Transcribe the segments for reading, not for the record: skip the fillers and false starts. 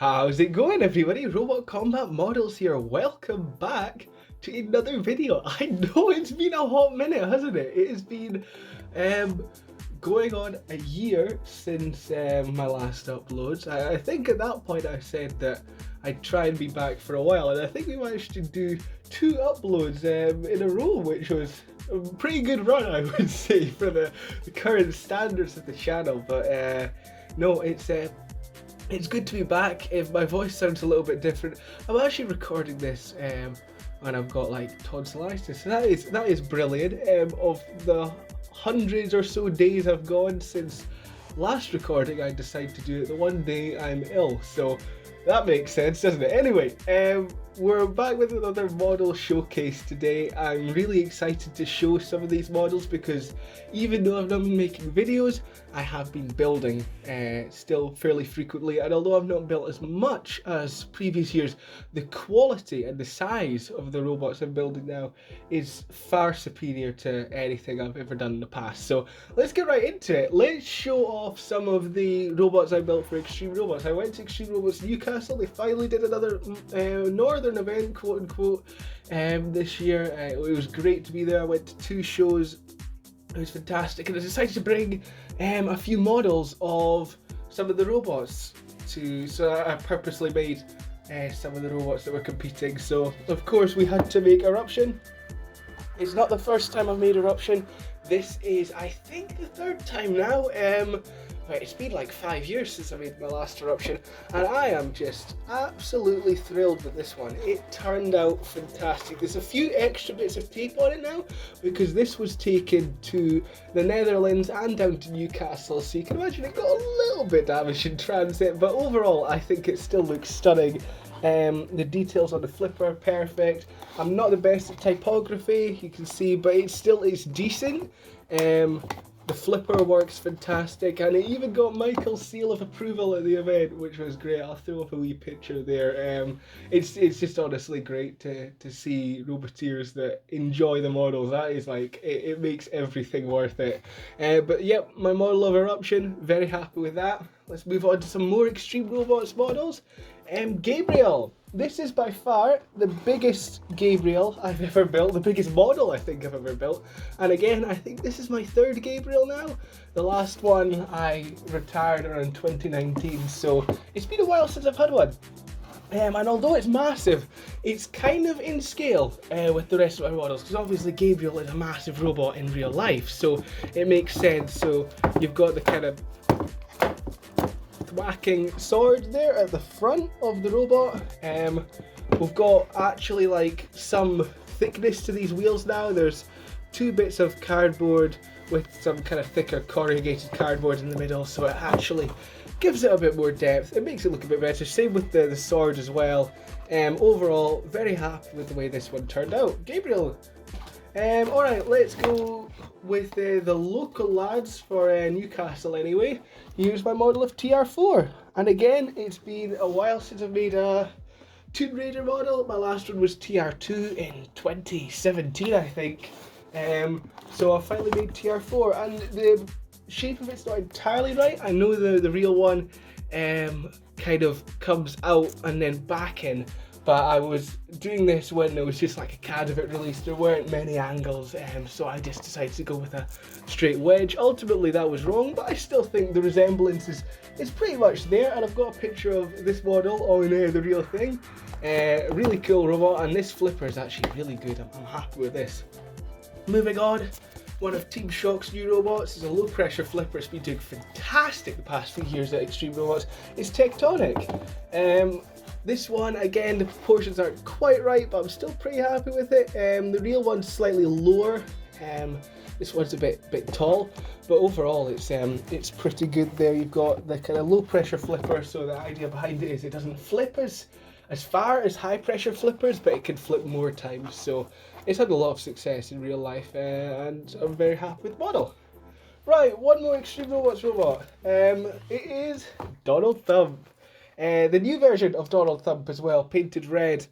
How's it going, everybody? Robot Combat Models here. Welcome back to another video. I know it's been a hot minute, hasn't it? It has been going on a year since my last uploads. I think at that point I said that I'd try and be back for a while, and I think we managed to do 2 uploads in a row, which was a pretty good run, I would say, for the current standards of the channel. But no, it's good to be back. If my voice sounds a little bit different, I'm actually recording this and I've got like tonsillitis. So that is brilliant. Of the hundreds or so days I've gone since last recording, I decided to do it the one day I'm ill. So that makes sense, doesn't it? Anyway, we're back with another model showcase today. I'm really excited to show some of these models because even though I've not been making videos, I have been building still fairly frequently, and although I've not built as much as previous years, the quality and the size of the robots I'm building now is far superior to anything I've ever done in the past. So let's get right into it. Let's show off some of the robots I built for Extreme Robots. I went to Extreme Robots Newcastle. They finally did another northern event, quote unquote, this year. It was great to be there. I went to 2 shows. It was fantastic, and I decided to bring a few models of some of the robots so I purposely made some of the robots that were competing. So of course we had to make Eruption. It's not the first time I've made Eruption. This is, I think, the 3rd time now. It's been like 5 years since I made my last Eruption, and I am just absolutely thrilled with this one. It turned out fantastic. There's a few extra bits of tape on it now because this was taken to the Netherlands and down to Newcastle, so you can imagine it got a little bit damaged in transit, but overall I think it still looks stunning. The details on the flipper are perfect. I'm not the best at typography, you can see, but it still is decent. The flipper works fantastic, and it even got Michael's seal of approval at the event, which was great. I'll throw up a wee picture there. It's just honestly great to see Roboteers that enjoy the models. That is like, it makes everything worth it. But yep, my model of Eruption, very happy with that. Let's move on to some more Extreme Robots models. Gabriel. This is by far the biggest Gabriel I've ever built, the biggest model I think I've ever built. And again, I think this is my 3rd Gabriel now. The last one I retired around 2019, so it's been a while since I've had one. And although it's massive, it's kind of in scale with the rest of my models, because obviously Gabriel is a massive robot in real life, so it makes sense. So you've got the kind of whacking sword there at the front of the robot. We've got actually like some thickness to these wheels now. There's 2 bits of cardboard with some kind of thicker corrugated cardboard in the middle, so it actually gives it a bit more depth. It makes it look a bit better. Same with the sword as well. Overall, very happy with the way this one turned out. Gabriel. Alright, let's go with the local lads for Newcastle anyway. Here's my model of TR4. And again, it's been a while since I've made a Tomb Raider model. My last one was TR2 in 2017, I think. So I finally made TR4, and the shape of it's not entirely right. I know the real one kind of comes out and then back in, but I was doing this when there was just like a CAD of it released. There weren't many angles, so I just decided to go with a straight wedge. Ultimately that was wrong, but I still think the resemblance is pretty much there, and I've got a picture of this model on the real thing. Really cool robot, and this flipper is actually really good. I'm happy with this. Moving on, one of Team Shock's new robots is a low pressure flipper. It's been doing fantastic the past few years at Extreme Robots. It's Tectonic. This one, again, the proportions aren't quite right, but I'm still pretty happy with it. The real one's slightly lower. This one's a bit tall, but overall it's pretty good there. You've got the kind of low pressure flipper, so the idea behind it is it doesn't flip as far as high pressure flippers, but it can flip more times. So it's had a lot of success in real life, and I'm very happy with the model. Right, one more Extreme Robots robot. It is Donald Thump. The new version of Donald Thump as well, painted red.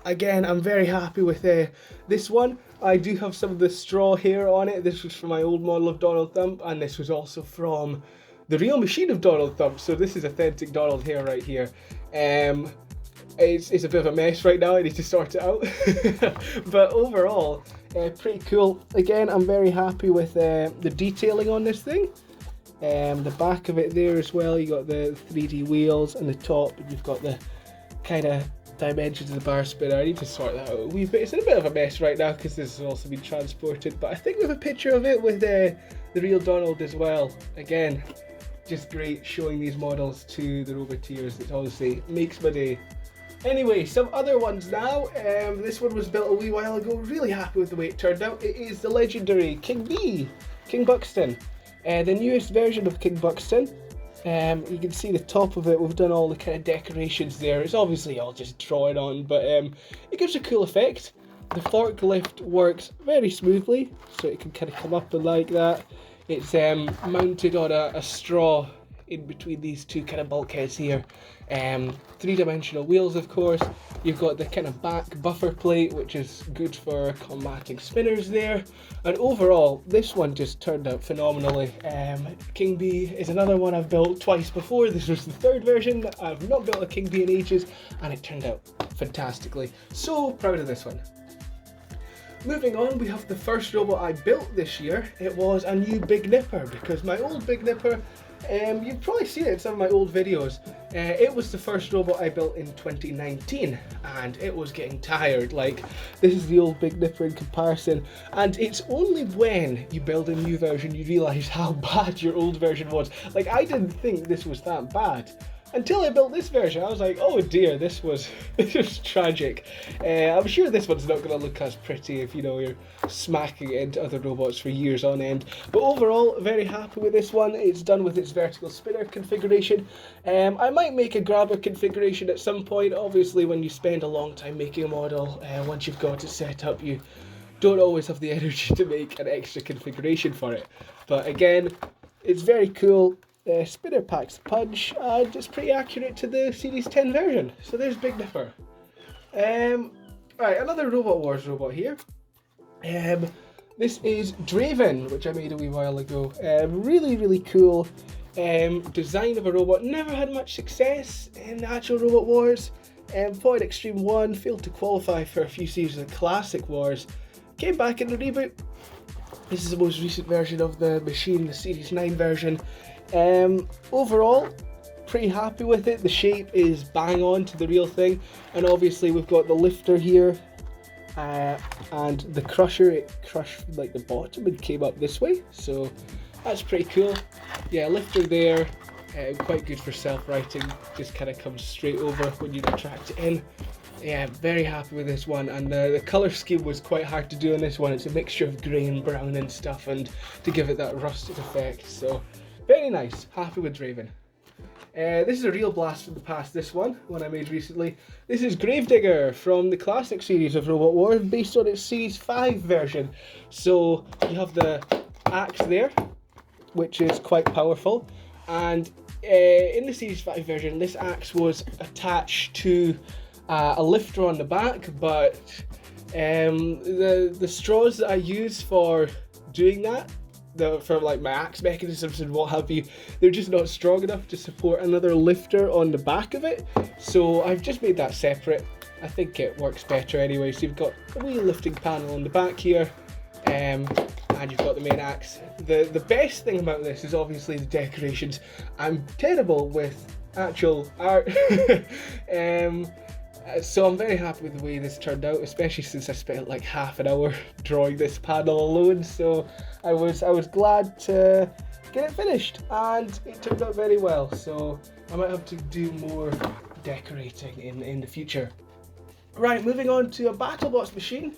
Again, I'm very happy with this one. I do have some of the straw hair on it. This was from my old model of Donald Thump, and this was also from the real machine of Donald Thump. So this is authentic Donald hair right here. It's a bit of a mess right now, I need to sort it out. But overall, pretty cool. Again, I'm very happy with the detailing on this thing. The back of it there as well, you got the 3D wheels, and the top you've got the kind of dimensions of the bar spinner. I need to sort that out a wee bit. It's in a bit of a mess right now because this has also been transported, but I think we have a picture of it with the real Donald as well. Again, just great showing these models to the Roboteers. It honestly makes my day. Anyway, some other ones now. This one was built a wee while ago. Really happy with the way it turned out. It is the legendary King Buxton. The newest version of King Buxton. You can see the top of it. We've done all the kind of decorations there. It's obviously all just drawn on, but it gives a cool effect. The forklift works very smoothly, so it can kind of come up and like that. It's mounted on a straw in between these two kind of bulkheads here. Three-dimensional wheels, of course. You've got the kind of back buffer plate, which is good for combating spinners there. And overall, this one just turned out phenomenally. King Bee is another one I've built twice before. This was the third version. I've not built a King Bee in ages, and it turned out fantastically. So proud of this one. Moving on, we have the first robot I built this year. It was a new Big Nipper, because my old Big Nipper, you've probably seen it in some of my old videos. It was the first robot I built in 2019, and it was getting tired. Like, this is the old Big Nipper in comparison, and it's only when you build a new version you realise how bad your old version was. Like, I didn't think this was that bad until I built this version. I was like, oh dear, this was tragic. I'm sure this one's not going to look as pretty if, you know, you're smacking it into other robots for years on end. But overall, very happy with this one. It's done with its vertical spinner configuration. I might make a grabber configuration at some point. Obviously, when you spend a long time making a model, once you've got it set up, you don't always have the energy to make an extra configuration for it. But again, it's very cool. Spinner packs a punch, and it's pretty accurate to the Series 10 version. So there's Big Nipper. Right, another Robot Wars robot here. This is Draven, which I made a wee while ago. Really cool design of a robot. Never had much success in the actual Robot Wars. Fought Extreme 1, failed to qualify for a few series of Classic Wars. Came back in the reboot. This is the most recent version of the machine, the Series 9 version. Overall, pretty happy with it. The shape is bang on to the real thing, and obviously we've got the lifter here and the crusher. It crushed like the bottom and came up this way, so that's pretty cool. Yeah, lifter there, quite good for self-righting, just kind of comes straight over when you retract it in. Yeah, very happy with this one, and the colour scheme was quite hard to do on this one. It's a mixture of grey and brown and stuff, and to give it that rusted effect, so very nice. Happy with Draven. This is a real blast from the past, this one I made recently. This is Gravedigger from the classic series of Robot Wars, based on its Series 5 version. So you have the axe there, which is quite powerful, and in the Series 5 version this axe was attached to a lifter on the back, but the straws that I use for doing that, for like my axe mechanisms and what have you, they're just not strong enough to support another lifter on the back of it, so I've just made that separate. I think it works better anyway. So you've got a wee lifting panel on the back here, and you've got the main axe. The best thing about this is obviously the decorations. I'm terrible with actual art. So I'm very happy with the way this turned out, especially since I spent like half an hour drawing this panel alone. So I was glad to get it finished, and it turned out very well. So I might have to do more decorating in the future. Right, moving on to a BattleBots machine.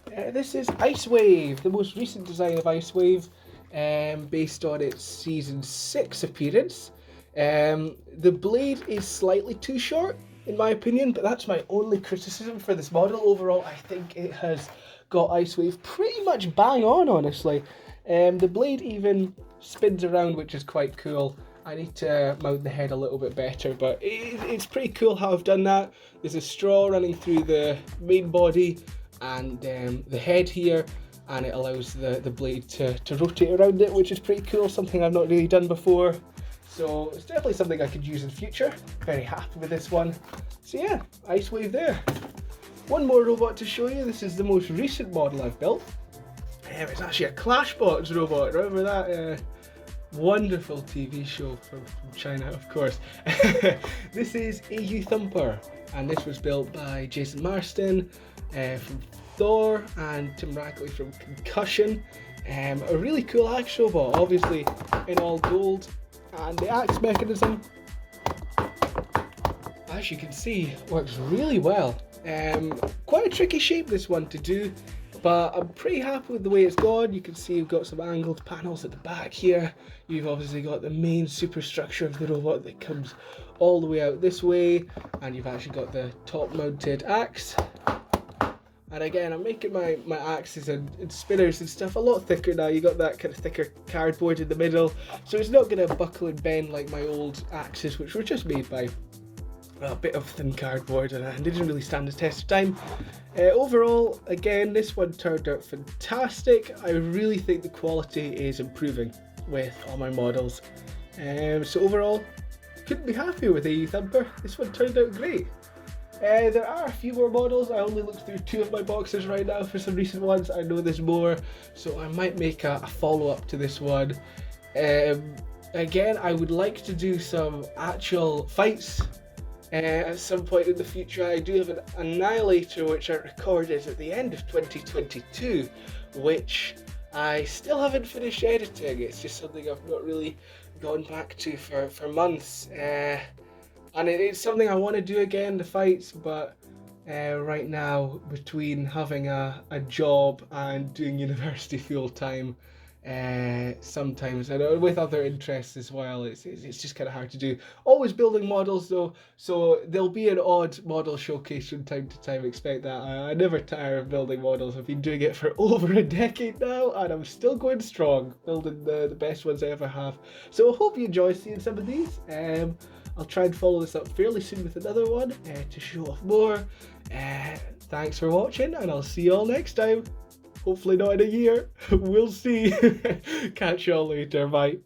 This is Ice Wave, the most recent design of Ice Wave, based on its Season 6 appearance. The blade is slightly too short, in my opinion, but that's my only criticism for this model. Overall, I think it has got Ice Wave pretty much bang on, honestly. The blade even spins around, which is quite cool. I need to mount the head a little bit better, but it's pretty cool how I've done that. There's a straw running through the main body and the head here, and it allows the blade to rotate around it, which is pretty cool, something I've not really done before. So it's definitely something I could use in future. Very happy with this one. So yeah, Ice Wave there. One more robot to show you. This is the most recent model I've built. It's actually a Clashbox robot. Remember that wonderful TV show from China, of course. This is AU Thumper, and this was built by Jason Marston from Thor and Tim Rackley from Concussion. A really cool axe robot, obviously in all gold, and the axe mechanism, as you can see, works really well. Quite a tricky shape this one to do, but I'm pretty happy with the way it's gone. You can see you've got some angled panels at the back here. You've obviously got the main superstructure of the robot that comes all the way out this way, and you've actually got the top mounted axe. And again, I'm making my axes and spinners and stuff a lot thicker now. You got that kind of thicker cardboard in the middle, so it's not going to buckle and bend like my old axes, which were just made by a bit of thin cardboard, and they didn't really stand the test of time. Overall, again, this one turned out fantastic. I really think the quality is improving with all my models. So overall, couldn't be happier with AU Thumper. This one turned out great. There are a few more models. I only looked through 2 of my boxes right now for some recent ones. I know there's more, so I might make a follow-up to this one. Again, I would like to do some actual fights at some point in the future. I do have an Annihilator which I recorded at the end of 2022, which I still haven't finished editing. It's just something I've not really gone back to for months. And it's something I want to do again, the fights, but right now, between having a job and doing university full time, sometimes, and with other interests as well, it's just kind of hard to do. Always building models though, so there'll be an odd model showcase from time to time, expect that. I never tire of building models. I've been doing it for over a decade now, and I'm still going strong, building the best ones I ever have. So I hope you enjoy seeing some of these. I'll try and follow this up fairly soon with another one to show off more. Thanks for watching, and I'll see you all next time. Hopefully not in a year. We'll see. Catch you all later. Bye.